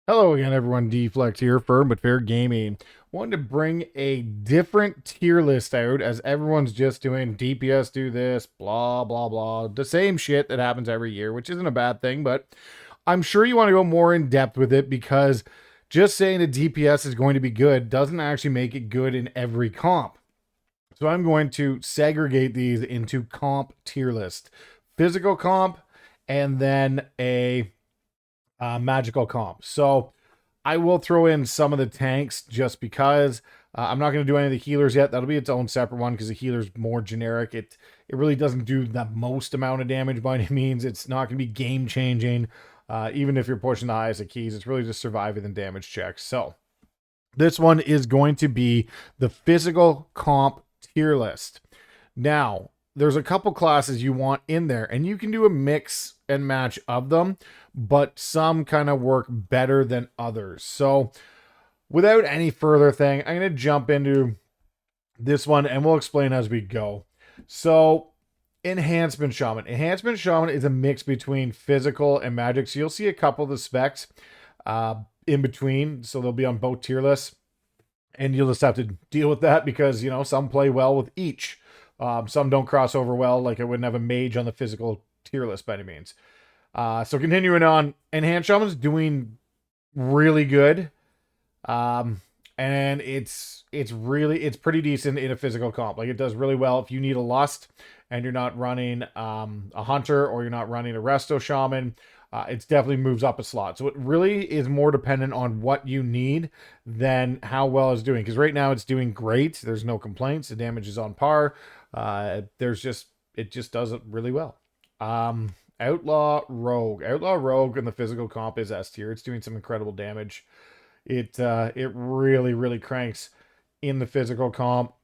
Hello again, everyone. Deflex here, Firm but Fair Gaming. Wanted to bring a different tier list out as everyone's just doing DPS do this, blah, blah, blah. The same shit that happens every year, which isn't a bad thing, but I'm sure you want to go more in depth with it because just saying a DPS is going to be good doesn't actually make it good in every comp. So I'm going to segregate these into comp tier list, physical comp, and then a magical comp. So I will throw in some of the tanks just because I'm not going to do any of the healers yet. That'll be its own separate one because the healer's more generic. It really doesn't do the most amount of damage by any means. It's not going to be game changing. Even if you're pushing the highest of keys, it's really just surviving the damage checks. So this one is going to be the physical comp tier list. Now, there's a couple classes you want in there, and you can do a mix and match of them, but some kind of work better than others. So, without any further thing, I'm going to jump into this one and we'll explain as we go. So, Enhancement Shaman. Enhancement Shaman is a mix between physical and magic. So, you'll see a couple of the specs in between. So, they'll be on both tier lists. And you'll just have to deal with that because, some play well with each. Some don't cross over well, like I wouldn't have a mage on the physical tier list by any means. So continuing on, Enhanced Shaman's doing really good. And it's pretty decent in a physical comp. Like it does really well if you need a lust and you're not running a hunter or you're not running a resto shaman. It definitely moves up a slot. So it really is more dependent on what you need than how well it's doing. Because right now it's doing great. There's no complaints. The damage is on par. It just does it really well. Outlaw Rogue. Outlaw Rogue in the physical comp is S tier. It's doing some incredible damage. It really cranks in the physical comp,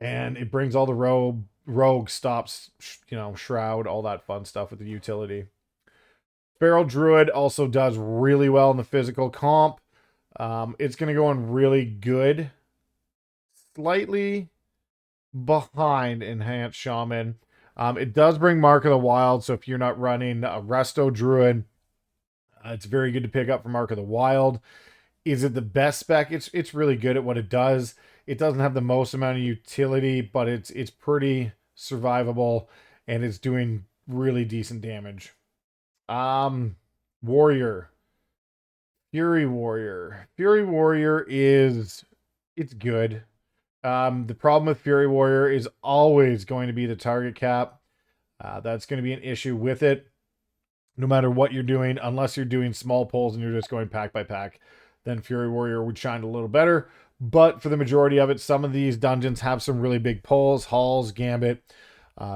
and it brings all the rogue stops, shroud, all that fun stuff with the utility. Feral Druid also does really well in the physical comp. It's going to go on really good, slightly behind Enhanced Shaman. It does bring Mark of the Wild, so if you're not running a Resto Druid, it's very good to pick up for Mark of the Wild. Is it the best spec? It's really good at what it does. It doesn't have the most amount of utility, but it's pretty survivable and it's doing really decent damage. Um Warrior. Fury Warrior. Fury Warrior is it's good. The problem with Fury Warrior is always going to be the target cap. That's going to be an issue with it, no matter what you're doing, unless you're doing small pulls and you're just going pack by pack. Then Fury Warrior would shine a little better. But for the majority of it, some of these dungeons have some really big pulls, halls, gambit,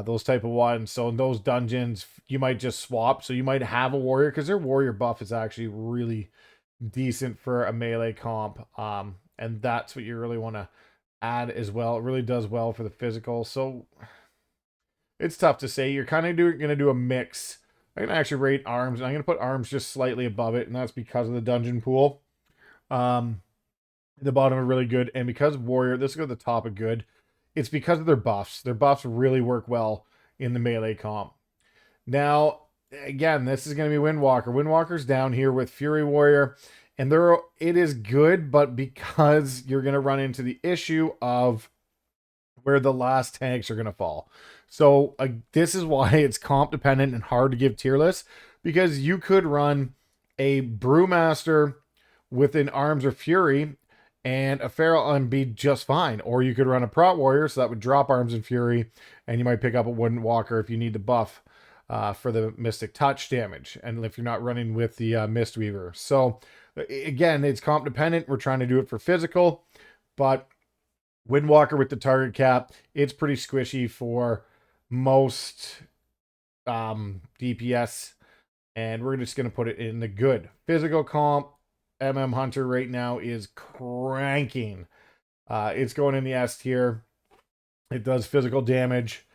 those type of ones. So in those dungeons, you might just swap. So you might have a warrior because their warrior buff is actually really decent for a melee comp. And that's what you really want to add as well. It really does well for the physical. So it's tough to say. You're kind of going to do a mix. I'm going to actually rate arms, and I'm going to put arms just slightly above it, and that's because of the dungeon pool. The bottom are really good, and because warrior, this go to the top of good. It's because of their buffs. Their buffs really work well in the melee comp. Now, again, this is going to be Windwalker. Windwalker's down here with Fury Warrior, and it is good, but because you're going to run into the issue of where the last tanks are going to fall. So this is why it's comp dependent and hard to give tier lists, because you could run a Brewmaster with an Arms or Fury and a Feral and be just fine. Or you could run a Prot Warrior, so that would drop Arms and Fury, and you might pick up a Wooden Walker if you need the buff for the Mystic Touch damage, and if you're not running with the Mistweaver. So again, it's comp dependent. We're trying to do it for physical, but Windwalker with the target cap, it's pretty squishy for most DPS, and we're just going to put it in the good. Physical comp, Hunter right now is cranking. It's going in the S tier. It does physical damage,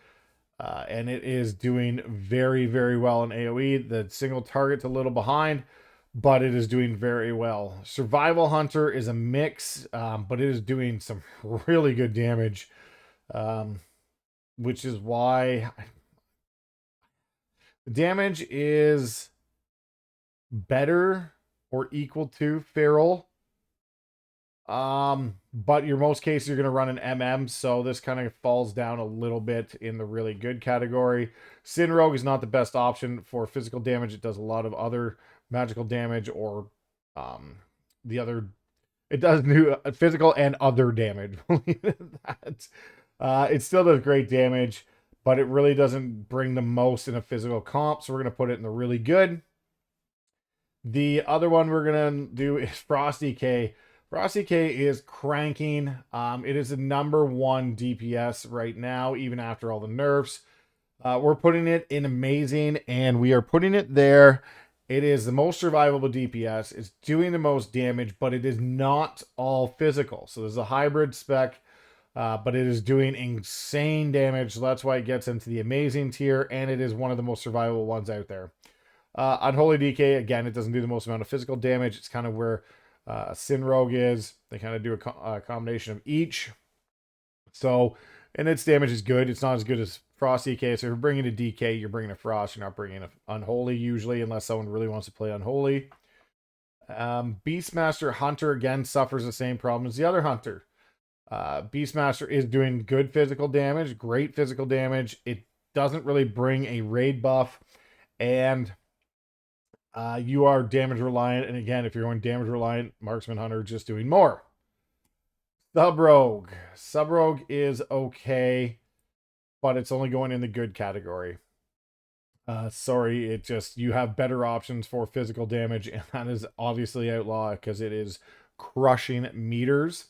and it is doing very well in AoE. The single target's a little behind, but it is doing very well. Survival Hunter is a mix, but it is doing some really good damage, which is why the damage is better or equal to feral. But your most cases you're going to run an MM, so this kind of falls down a little bit in the really good category. Sin Rogue is not the best option for physical damage. It does a lot of other magical damage, or the other, it does new physical and other damage. that. It still does great damage, but it really doesn't bring the most in a physical comp, so we're going to put it in the really good. The other one we're going to do is Frosty K. Frosty K is cranking. It is the #1 DPS right now, even after all the nerfs. We're putting it in amazing, and we are putting it there. It is the most survivable DPS. It's doing the most damage, but it is not all physical. So there's a hybrid spec, but it is doing insane damage. So that's why it gets into the amazing tier, and it is one of the most survivable ones out there. Unholy DK, again, it doesn't do the most amount of physical damage. It's kind of where Sin Rogue is. They kind of do a combination of each. So, and its damage is good. It's not as good as Frost DK. So if you're bringing a DK, you're bringing a Frost. You're not bringing an Unholy usually, unless someone really wants to play Unholy. Beastmaster Hunter, again, suffers the same problem as the other Hunter. Beastmaster is doing good physical damage, great physical damage. It doesn't really bring a raid buff, and you are damage reliant. And again, if you're going damage reliant, Marksman Hunter just doing more. Sub Rogue. Sub Rogue is okay, but it's only going in the good category. Sorry, it just, you have better options for physical damage, and that is obviously Outlaw because it is crushing meters.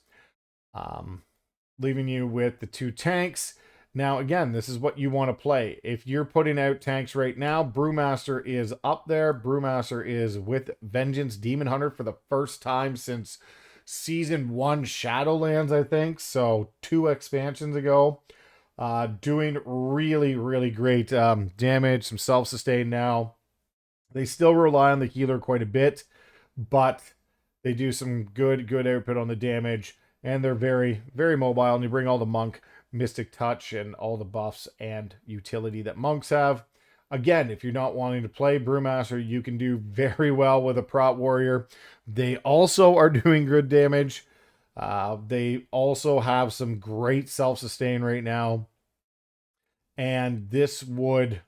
Leaving you with the 2 tanks. Now, again, this is what you want to play. If you're putting out tanks right now, Brewmaster is up there. Brewmaster is with Vengeance Demon Hunter for the first time since Season 1 Shadowlands, I think. So 2 expansions ago. Doing really, really great damage. Some self-sustain now. They still rely on the healer quite a bit, but they do some good output on the damage. And they're very, very mobile. And you bring all the Monk, Mystic Touch, and all the buffs and utility that monks have. Again, if you're not wanting to play Brewmaster, you can do very well with a Prot Warrior. They also are doing good damage. They also have some great self-sustain right now. And this would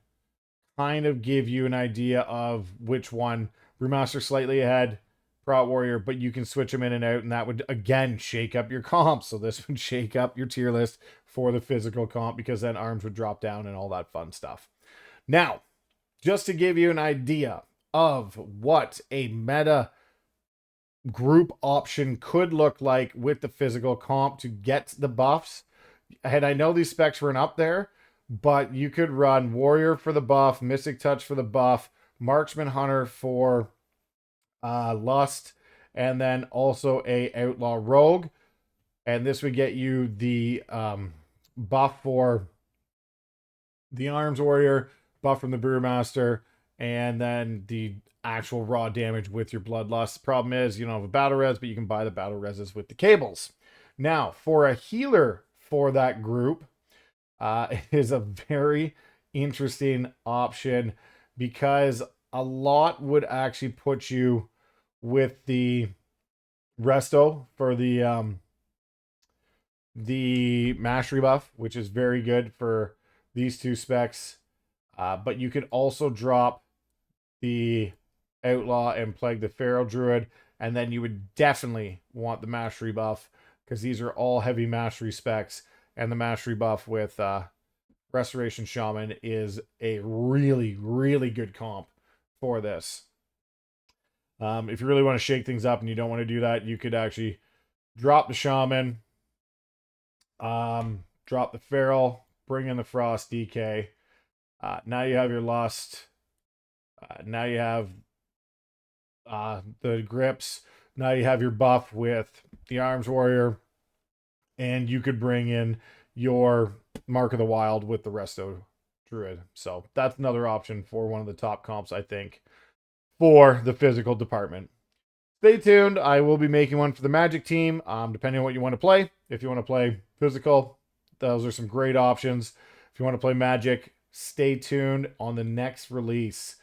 kind of give you an idea of which one. Brewmaster slightly ahead, Prot Warrior, but you can switch them in and out, and that would, again, shake up your comp. So this would shake up your tier list for the physical comp, because then arms would drop down and all that fun stuff. Now, just to give you an idea of what a meta group option could look like with the physical comp to get the buffs, and I know these specs weren't up there, but you could run Warrior for the buff, Mystic Touch for the buff, Marksman Hunter for Lust, and then also a Outlaw Rogue. And this would get you the buff for the Arms Warrior, buff from the Brewmaster, and then the actual raw damage with your Bloodlust. Problem is, you don't have a battle res, but you can buy the battle reses with the cables. Now, for a healer for that group, it is a very interesting option, because a lot would actually put you with the Resto for the mastery buff, which is very good for these 2 specs. But you could also drop the Outlaw and Plague the Feral Druid, and then you would definitely want the mastery buff, because these are all heavy mastery specs, and the mastery buff with Restoration Shaman is a really, really good comp for this. If you really want to shake things up and you don't want to do that, you could actually drop the Shaman, drop the Feral, bring in the Frost DK. Now you have your Lust. Now you have the Grips. Now you have your buff with the Arms Warrior. And you could bring in your Mark of the Wild with the Resto Druid. So that's another option for one of the top comps, I think, for the physical department. Stay tuned. I will be making one for the Magic team, depending on what you want to play. If you want to play physical, those are some great options. If you want to play Magic, stay tuned on the next release.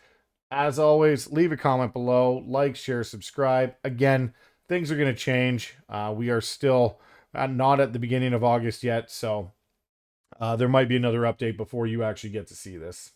As always, leave a comment below, like, share, subscribe. Again, things are going to change. We are still not at the beginning of August yet, so there might be another update before you actually get to see this.